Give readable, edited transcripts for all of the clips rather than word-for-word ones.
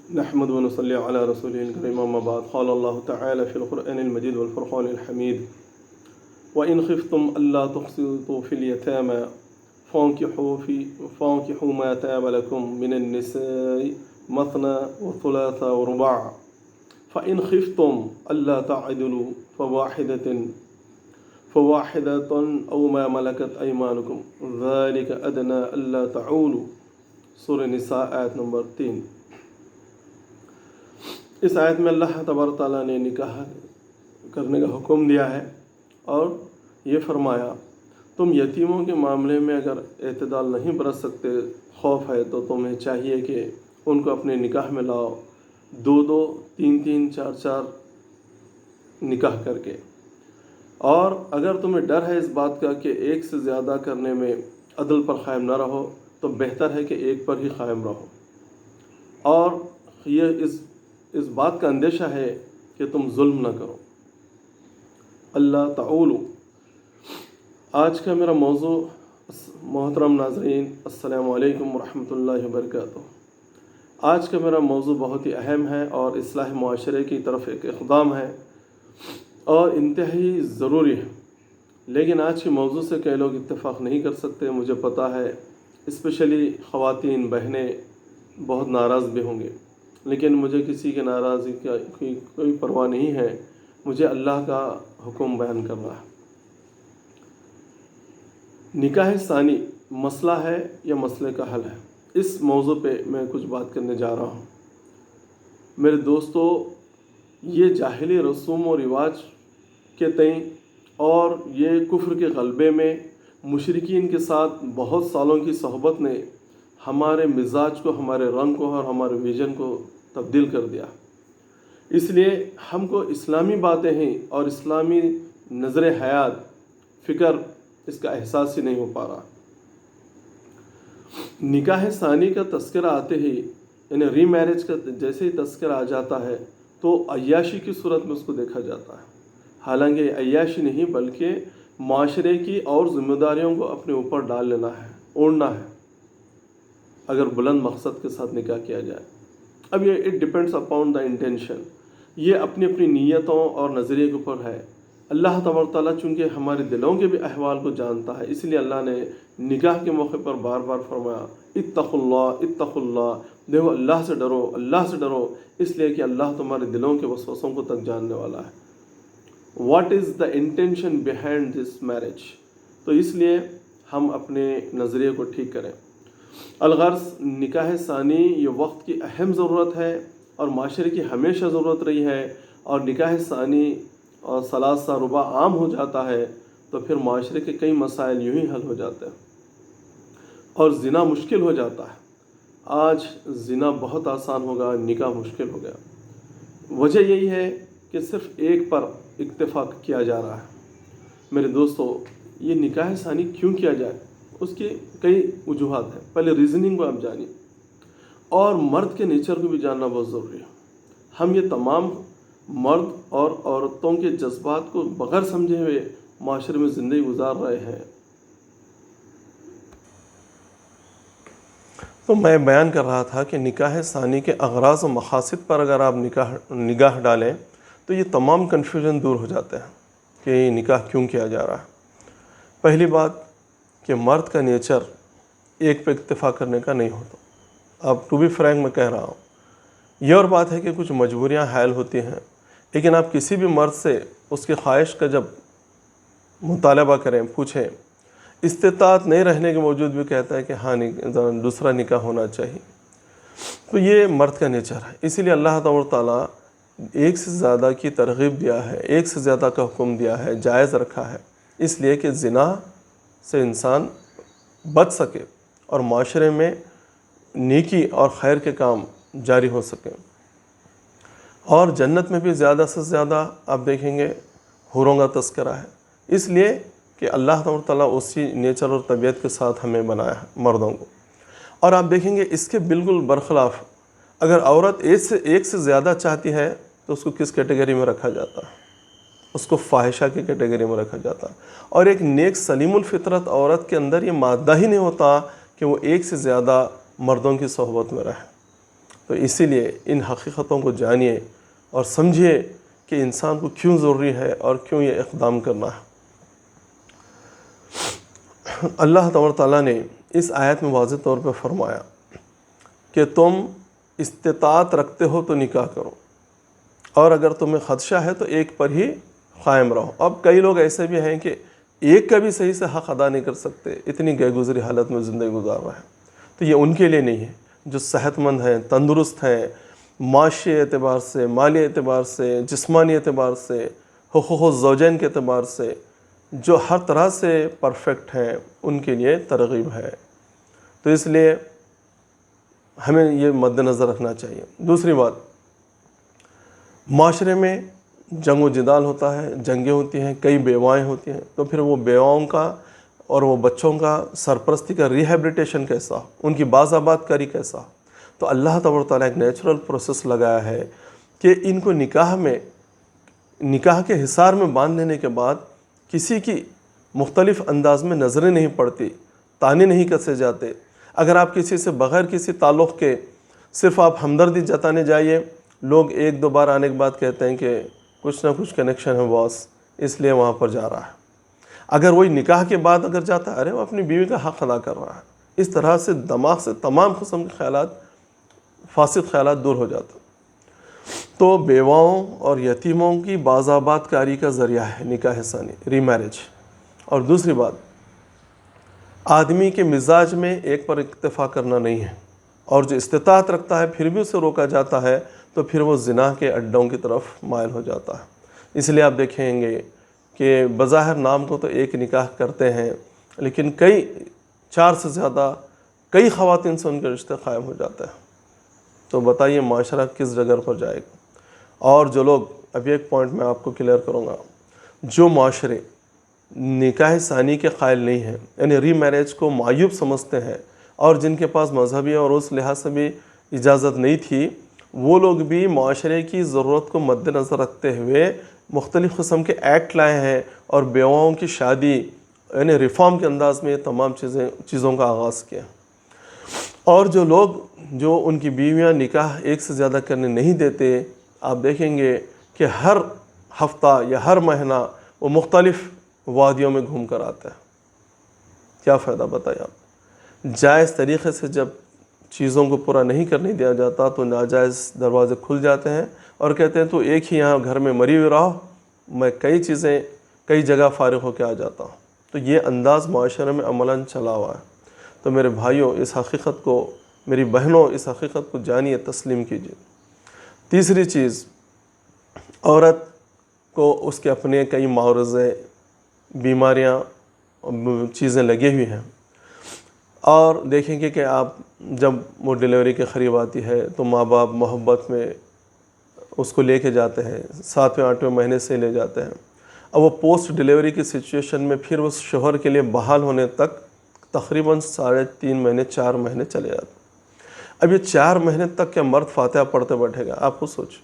نحمد ونصلي على رسوله الكريم أما بعد قال الله تعالى في القرآن المجيد والفرقان الحميد وإن خفتم ألا تقسطوا في اليتامى فانكحوا ما تاب لكم من النساء مثنى وثلاث ورباع فإن خفتم ألا تعدلوا فواحدة أو ما ملكت أيمانكم ذلك أدنى ألا تعولوا سورہ نساء آیت نمبر 3۔ اس آیت میں اللہ تبارک تعالیٰ نے نکاح کرنے کا حکم دیا ہے اور یہ فرمایا تم یتیموں کے معاملے میں اگر اعتدال نہیں برت سکتے، خوف ہے، تو تمہیں چاہیے کہ ان کو اپنے نکاح میں لاؤ، 2 3 4 نکاح کر کے۔ اور اگر تمہیں ڈر ہے اس بات کا کہ ایک سے زیادہ کرنے میں عدل پر قائم نہ رہو تو بہتر ہے کہ ایک پر ہی قائم رہو، اور یہ اس بات کا اندیشہ ہے کہ تم ظلم نہ کرو۔ اللہ تعولو۔ آج کا میرا موضوع، محترم ناظرین السلام علیکم ورحمۃ اللہ وبرکاتہ، آج کا میرا موضوع بہت ہی اہم ہے اور اصلاح معاشرے کی طرف ایک اقدام ہے اور انتہائی ضروری ہے، لیکن آج کے موضوع سے کئی لوگ اتفاق نہیں کر سکتے، مجھے پتہ ہے، اسپیشلی خواتین بہنیں بہت ناراض بھی ہوں گے، لیکن مجھے کسی کے ناراضی کا کوئی پرواہ نہیں ہے، مجھے اللہ کا حکم بیان کرنا ہے۔ نکاح ثانی مسئلہ ہے یا مسئلے کا حل ہے، اس موضوع پہ میں کچھ بات کرنے جا رہا ہوں۔ میرے دوستو، یہ جاہلی رسوم و رواج کے تئیں اور یہ کفر کے غلبے میں مشرکین کے ساتھ بہت سالوں کی صحبت نے ہمارے مزاج کو، ہمارے رنگ کو اور ہمارے ویژن کو تبدیل کر دیا، اس لیے ہم کو اسلامی باتیں ہیں اور اسلامی نظر حیات، فکر، اس کا احساس ہی نہیں ہو پا رہا۔ نکاح ثانی کا تذکرہ آتے ہی، یعنی ری میرج کا جیسے ہی تذکرہ آ جاتا ہے تو عیاشی کی صورت میں اس کو دیکھا جاتا ہے، حالانکہ عیاشی نہیں بلکہ معاشرے کی اور ذمہ داریوں کو اپنے اوپر ڈال لینا ہے، اوڑھنا ہے، اگر بلند مقصد کے ساتھ نکاح کیا جائے۔ اب یہ it depends upon the intention, یہ اپنی اپنی نیتوں اور نظریے کے اوپر ہے۔ اللہ تبارک تعالیٰ چونکہ ہمارے دلوں کے بھی احوال کو جانتا ہے، اس لیے اللہ نے نکاح کے موقع پر بار بار فرمایا اتقوا اللہ اتقوا اللہ، دیکھو اللہ سے ڈرو، اللہ سے ڈرو، اس لیے کہ اللہ تمہارے دلوں کے وسوسوں کو تک جاننے والا ہے۔ What is the intention behind this marriage? تو اس لیے ہم اپنے نظریے کو ٹھیک کریں۔ الغرض نکاح ثانی یہ وقت کی اہم ضرورت ہے اور معاشرے کی ہمیشہ ضرورت رہی ہے، اور نکاح ثانی اور ثلاثہ رباع عام ہو جاتا ہے تو پھر معاشرے کے کئی مسائل یوں ہی حل ہو جاتے ہیں اور زنا مشکل ہو جاتا ہے۔ آج زنا بہت آسان ہوگا، نکاح مشکل ہو گیا۔ وجہ یہی ہے کہ صرف ایک پر اتفاق کیا جا رہا ہے۔ میرے دوستو، یہ نکاح ثانی کیوں کیا جائے، اس کی کئی وجوہات ہیں۔ پہلے ریزننگ کو آپ جانیں، اور مرد کے نیچر کو بھی جاننا بہت ضروری ہے۔ ہم یہ تمام مرد اور عورتوں کے جذبات کو بغیر سمجھے ہوئے معاشرے میں زندگی گزار رہے ہیں۔ تو میں بیان کر رہا تھا کہ نکاح ثانی کے اغراض و مقاصد پر اگر آپ نگاہ ڈالیں تو یہ تمام کنفیوژن دور ہو جاتے ہیں کہ یہ نکاح کیوں کیا جا رہا ہے۔ پہلی بات کہ مرد کا نیچر ایک پہ اتفاق کرنے کا نہیں ہوتا۔ اب ٹو بی فرینک میں کہہ رہا ہوں، یہ اور بات ہے کہ کچھ مجبوریاں حائل ہوتی ہیں، لیکن آپ کسی بھی مرد سے اس کی خواہش کا جب مطالبہ کریں، پوچھیں، استطاعت نہیں رہنے کے باوجود بھی کہتا ہے کہ ہاں دوسرا نکاح ہونا چاہیے، تو یہ مرد کا نیچر ہے۔ اسی لیے اللہ تبارک تعالیٰ ایک سے زیادہ کی ترغیب دیا ہے، ایک سے زیادہ کا حکم دیا ہے، جائز رکھا ہے، اس لیے کہ زنا سے انسان بچ سکے اور معاشرے میں نیکی اور خیر کے کام جاری ہو سکیں۔ اور جنت میں بھی زیادہ سے زیادہ آپ دیکھیں گے حوروں کا تذکرہ ہے، اس لیے کہ اللہ تعالیٰ اسی نیچر اور طبیعت کے ساتھ ہمیں بنایا ہے مردوں کو۔ اور آپ دیکھیں گے اس کے بالکل برخلاف، اگر عورت ایک سے زیادہ چاہتی ہے تو اس کو کس کیٹیگری میں رکھا جاتا ہے؟ اس کو فاحشہ کی کیٹیگری میں رکھا جاتا ہے۔ اور ایک نیک سلیم الفطرت عورت کے اندر یہ مادہ ہی نہیں ہوتا کہ وہ ایک سے زیادہ مردوں کی صحبت میں رہے۔ تو اسی لیے ان حقیقتوں کو جانیے اور سمجھیے کہ انسان کو کیوں ضروری ہے اور کیوں یہ اقدام کرنا ہے۔ اللہ تبارک تعالیٰ نے اس آیت میں واضح طور پہ فرمایا کہ تم استطاعت رکھتے ہو تو نکاح کرو، اور اگر تمہیں خدشہ ہے تو ایک پر ہی قائم رہو۔ اب کئی لوگ ایسے بھی ہیں کہ ایک کا بھی صحیح سے حق ادا نہیں کر سکتے، اتنی گئے گزری حالت میں زندگی گزار رہا ہے، تو یہ ان کے لیے نہیں ہے۔ جو صحت مند ہیں، تندرست ہیں، معاشی اعتبار سے، مالی اعتبار سے، جسمانی اعتبار سے، حقوق الزوجین کے اعتبار سے، جو ہر طرح سے پرفیکٹ ہیں، ان کے لیے ترغیب ہے۔ تو اس لیے ہمیں یہ مد نظر رکھنا چاہیے۔ دوسری بات، معاشرے میں جنگ و جدال ہوتا ہے، جنگیں ہوتی ہیں، کئی بیوائیں ہوتی ہیں، تو پھر وہ بیواؤں کا اور وہ بچوں کا سرپرستی کا ریہیبلیٹیشن کیسا، ان کی باز آباد کاری کیسا؟ تو اللہ تبارک تعالیٰ ایک نیچرل پروسیس لگایا ہے کہ ان کو نکاح کے حصار میں باندھ دینے کے بعد کسی کی مختلف انداز میں نظریں نہیں پڑتی، تانے نہیں کسے جاتے۔ اگر آپ کسی سے بغیر کسی تعلق کے صرف آپ ہمدردی جتانے جائیے، لوگ ایک دو بار آنے کے بعد کہتے ہیں کہ کچھ نہ کچھ کنیکشن ہے باس، اس لیے وہاں پر جا رہا ہے۔ اگر وہی نکاح کے بعد اگر جاتا ہے، ارے وہ اپنی بیوی کا حق ادا کر رہا ہے، اس طرح سے دماغ سے تمام قسم کے خیالات، فاسد خیالات دور ہو جاتے ہیں۔ تو بیواؤں اور یتیموں کی باز آباد کاری کا ذریعہ ہے نکاح ثانی، ری میرج۔ اور دوسری بات، آدمی کے مزاج میں ایک پر اکتفا کرنا نہیں ہے، اور جو استطاعت رکھتا ہے پھر بھی اسے روکا جاتا ہے تو پھر وہ زنا کے اڈوں کی طرف مائل ہو جاتا ہے۔ اس لیے آپ دیکھیں گے کہ بظاہر نام کو تو ایک نکاح کرتے ہیں، لیکن کئی 4 سے زیادہ کئی خواتین سے ان کے رشتے قائم ہو جاتے ہیں۔ تو بتائیے معاشرہ کس جگہ پر جائے گا؟ اور جو لوگ، ابھی ایک پوائنٹ میں آپ کو کلیئر کروں گا، جو معاشرے نکاح ثانی کے قائل نہیں ہیں، یعنی ری میرج کو معیوب سمجھتے ہیں، اور جن کے پاس مذہبی اور اس لحاظ سے بھی اجازت نہیں تھی، وہ لوگ بھی معاشرے کی ضرورت کو مد نظر رکھتے ہوئے مختلف قسم کے ایکٹ لائے ہیں اور بیواؤں کی شادی یعنی ریفارم کے انداز میں تمام چیزوں کا آغاز کیا۔ اور جو لوگ جو ان کی بیویاں نکاح ایک سے زیادہ کرنے نہیں دیتے، آپ دیکھیں گے کہ ہر ہفتہ یا ہر مہینہ وہ مختلف وادیوں میں گھوم کر آتا ہے۔ کیا فائدہ بتائیں آپ؟ جائز طریقے سے جب چیزوں کو پورا نہیں کرنے دیا جاتا تو ناجائز دروازے کھل جاتے ہیں اور کہتے ہیں تو ایک ہی یہاں گھر میں مری ہوئی رہو، میں کئی جگہ فارغ ہو کے آ جاتا ہوں۔ تو یہ انداز معاشرے میں عملاً چلا ہوا ہے۔ تو میرے بھائیوں، اس حقیقت کو، میری بہنوں، اس حقیقت کو جانیے، تسلیم کیجیے۔ تیسری چیز، عورت کو اس کے اپنے کئی معرضے، بیماریاں، چیزیں لگی ہوئی ہیں، اور دیکھیں گے کہ آپ جب وہ ڈیلیوری کے قریب آتی ہے تو ماں باپ محبت میں اس کو لے کے جاتے ہیں، 7ویں 8ویں مہینے سے لے جاتے ہیں۔ اب وہ پوسٹ ڈیلیوری کی سچویشن میں پھر اس شوہر کے لیے بحال ہونے تک تقریباً 3.5 مہینے 4 مہینے چلے جاتے ہیں۔ اب یہ 4 مہینے تک کیا مرد فاتحہ پڑھتے بیٹھے گا؟ آپ کو سوچ۔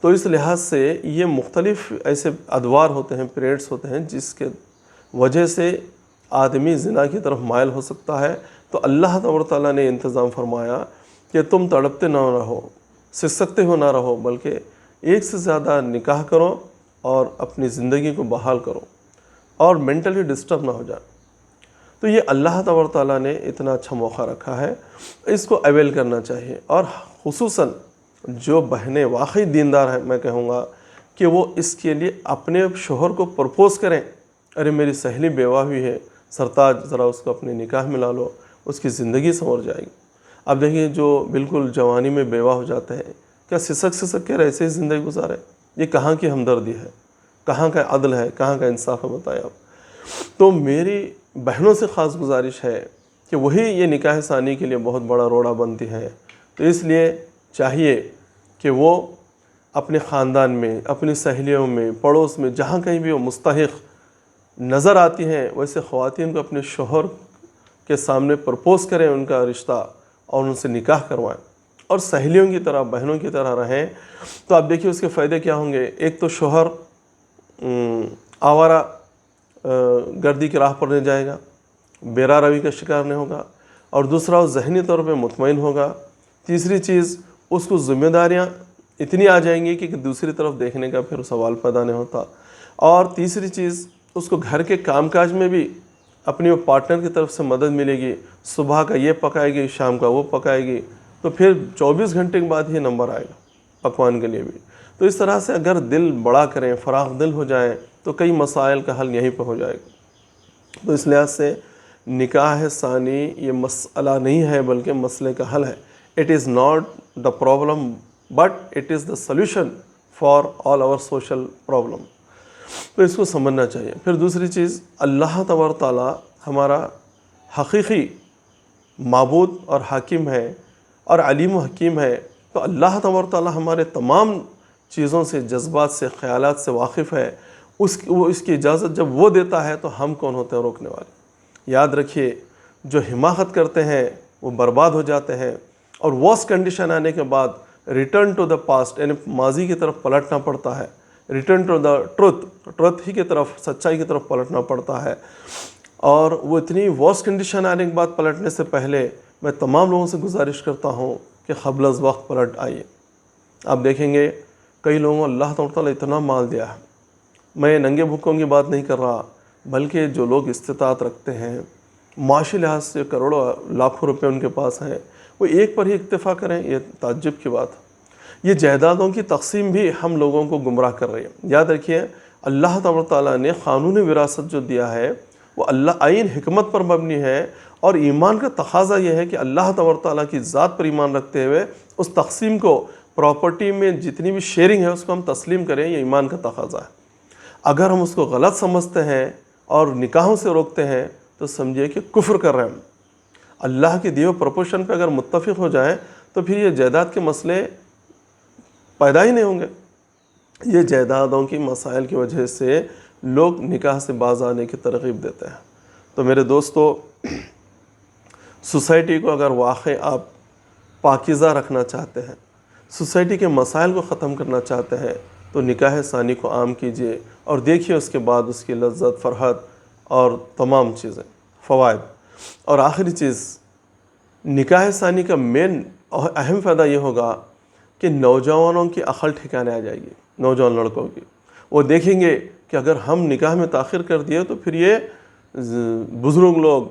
تو اس لحاظ سے یہ مختلف ایسے ادوار ہوتے ہیں، پیریڈس ہوتے ہیں، جس کے وجہ سے آدمی زنا کی طرف مائل ہو سکتا ہے۔ تو اللہ تبارک تعالیٰ نے انتظام فرمایا کہ تم تڑپتے نہ رہو، سسکتے ہو نہ رہو، بلکہ ایک سے زیادہ نکاح کرو اور اپنی زندگی کو بحال کرو اور مینٹلی ڈسٹرب نہ ہو جائے۔ تو یہ اللہ تبارک تعالیٰ نے اتنا اچھا موقع رکھا ہے، اس کو اویل کرنا چاہیے۔ اور خصوصاً جو بہنیں واقعی دیندار ہیں، میں کہوں گا کہ وہ اس کے لیے اپنے شوہر کو پرپوز کریں، ارے میری سہیلی بیوہ ہوئی ہے، سرتاج ذرا اس کو اپنے نکاح میں لا لو، اس کی زندگی سنور جائے گی۔ اب دیکھیے جو بالکل جوانی میں بیوہ ہو جاتے ہیں، کیا سسک کے ایسے ہی زندگی گزارے؟ یہ کہاں کی ہمدردی ہے، کہاں کا عدل ہے، کہاں کا انصاف ہے، بتائیں آپ۔ تو میری بہنوں سے خاص گزارش ہے کہ وہی یہ نکاح ثانی کے لیے بہت بڑا روڑا بنتی ہے۔ تو اس لیے چاہیے کہ وہ اپنے خاندان میں، اپنی سہیلیوں میں، پڑوس میں، جہاں کہیں بھی وہ مستحق نظر آتی ہیں، ویسے خواتین کو اپنے شوہر کے سامنے پرپوز کریں ان کا رشتہ اور ان سے نکاح کروائیں، اور سہیلیوں کی طرح، بہنوں کی طرح رہیں۔ تو آپ دیکھیے اس کے فائدے کیا ہوں گے۔ ایک تو شوہر آوارہ گردی کی راہ پر نہیں جائے گا، بے راہ روی کا شکار نہیں ہوگا، اور دوسرا وہ ذہنی طور پہ مطمئن ہوگا۔ تیسری چیز، اس کو ذمہ داریاں اتنی آ جائیں گی کہ دوسری طرف دیکھنے کا پھر سوال پیدا نہیں ہوتا. اور تیسری چیز، اس کو گھر کے کام کاج میں بھی اپنی وہ پارٹنر کی طرف سے مدد ملے گی. صبح کا یہ پکائے گی، شام کا وہ پکائے گی، تو پھر 24 گھنٹے کے بعد ہی نمبر آئے گا پکوان کے لیے بھی. تو اس طرح سے اگر دل بڑا کریں، فراخ دل ہو جائیں، تو کئی مسائل کا حل یہیں پہ ہو جائے گا. تو اس لحاظ سے نکاح ثانی یہ مسئلہ نہیں ہے بلکہ مسئلے کا حل ہے. It is not the problem but it is the solution for all our social problem. تو اس کو سمجھنا چاہیے. پھر دوسری چیز، اللہ تبارک تعالیٰ ہمارا حقیقی معبود اور حاکم ہے اور علیم و حکیم ہے. تو اللہ تبارک تعالیٰ ہمارے تمام چیزوں سے، جذبات سے، خیالات سے واقف ہے. وہ اس کی اجازت جب وہ دیتا ہے تو ہم کون ہوتے ہیں روکنے والے. یاد رکھیے، جو حماقت کرتے ہیں وہ برباد ہو جاتے ہیں، اور ورسٹ کنڈیشن آنے کے بعد ریٹرن ٹو دا پاسٹ یعنی ماضی کی طرف پلٹنا پڑتا ہے. ریٹرن ٹو دا ٹروتھ ہی کی طرف، سچائی کی طرف پلٹنا پڑتا ہے. اور وہ اتنی ورسٹ کنڈیشن آنے کے بعد پلٹنے سے پہلے میں تمام لوگوں سے گزارش کرتا ہوں کہ قبل از وقت پلٹ آئیے. آپ دیکھیں گے کئی لوگوں کو اللہ تعالیٰ اتنا مال دیا ہے. میں ننگے بھوکوں کی بات نہیں کر رہا، بلکہ جو لوگ استطاعت رکھتے ہیں، معاشی لحاظ سے کروڑوں لاکھوں روپے ان کے پاس ہیں، وہ ایک پر ہی اکتفا کریں، یہ تعجب کی بات ہے. یہ جائیدادوں کی تقسیم بھی ہم لوگوں کو گمراہ کر رہی ہے. یاد رکھیے، اللہ تبارک تعالیٰ نے قانون وراثت جو دیا ہے وہ اللہ عین حکمت پر مبنی ہے. اور ایمان کا تقاضا یہ ہے کہ اللہ تبارک تعالیٰ کی ذات پر ایمان رکھتے ہوئے اس تقسیم کو، پراپرٹی میں جتنی بھی شیئرنگ ہے اس کو ہم تسلیم کریں. یہ ایمان کا تقاضا ہے. اگر ہم اس کو غلط سمجھتے ہیں اور نکاحوں سے روکتے ہیں تو سمجھیے کہ کفر کر رہے ہیں. اللہ کے دیے ہوئے پروپورشن پہ اگر متفق ہو جائیں تو پھر یہ جائیداد کے مسئلے پیدا ہی نہیں ہوں گے. یہ جائیدادوں کی مسائل کی وجہ سے لوگ نکاح سے باز آنے کی ترغیب دیتے ہیں. تو میرے دوستو، سوسائٹی کو اگر واقعی آپ پاکیزہ رکھنا چاہتے ہیں، سوسائٹی کے مسائل کو ختم کرنا چاہتے ہیں، تو نکاح ثانی کو عام کیجئے اور دیکھیے اس کے بعد اس کی لذت، فرحت اور تمام چیزیں، فوائد. اور آخری چیز، نکاح ثانی کا مین اور اہم فائدہ یہ ہوگا کہ نوجوانوں کی عقل ٹھکانے آ جائے گی. نوجوان لڑکوں کی، وہ دیکھیں گے کہ اگر ہم نکاح میں تاخیر کر دیے تو پھر یہ بزرگ لوگ،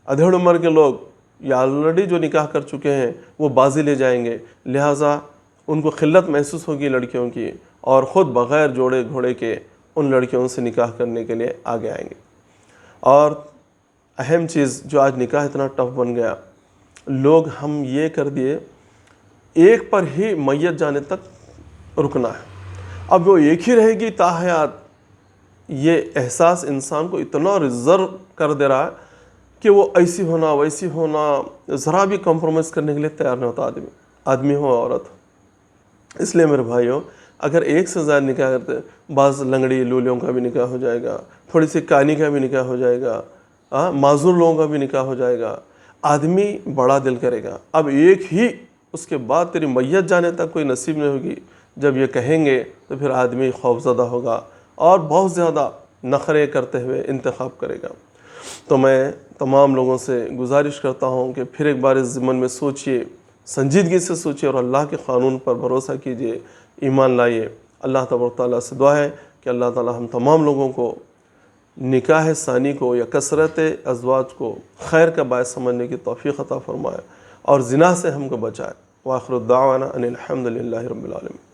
ادھیڑ عمر کے لوگ یا آلریڈی جو نکاح کر چکے ہیں وہ بازی لے جائیں گے. لہٰذا ان کو قلت محسوس ہوگی لڑکیوں کی، اور خود بغیر جوڑے گھوڑے کے ان لڑکیوں سے نکاح کرنے کے لیے آگے آئیں گے. اور اہم چیز جو آج نکاح اتنا ٹف بن گیا، لوگ ہم یہ کر دیے ایک پر ہی میت جانے تک رکنا ہے. اب وہ ایک ہی رہے گی تاحیات. یہ احساس انسان کو اتنا ریزرو کر دے رہا ہے کہ وہ ایسی ہونا ویسی ہونا، ذرا بھی کمپرومائز کرنے کے لیے تیار نہیں ہوتا. آدمی ہو عورت. اس لیے میرے بھائیوں، اگر ایک سے زیادہ نکاح کرتے، بعض لنگڑی لولیوں کا بھی نکاح ہو جائے گا، تھوڑی سی کانی کا بھی نکاح ہو جائے گا، معذور لوگوں کا بھی نکاح ہو جائے گا. آدمی بڑا دل کرے گا. اب ایک ہی، اس کے بعد تیری میت جانے تک کوئی نصیب نہیں ہوگی. جب یہ کہیں گے تو پھر آدمی خوفزدہ ہوگا اور بہت زیادہ نخرے کرتے ہوئے انتخاب کرے گا. تو میں تمام لوگوں سے گزارش کرتا ہوں کہ پھر ایک بار اس ضمن میں سوچئے، سنجیدگی سے سوچئے اور اللہ کے قانون پر بھروسہ کیجئے، ایمان لائیے. اللہ تبارک تعالیٰ سے دعا ہے کہ اللہ تعالیٰ ہم تمام لوگوں کو نکاح ثانی کو یا کثرت ازواج کو خیر کا باعث سمجھنے کی توفیق عطا فرمائے اور زنا سے ہم کو بچائے. وآخر الدعوانا ان الحمد للہ رب العالمین.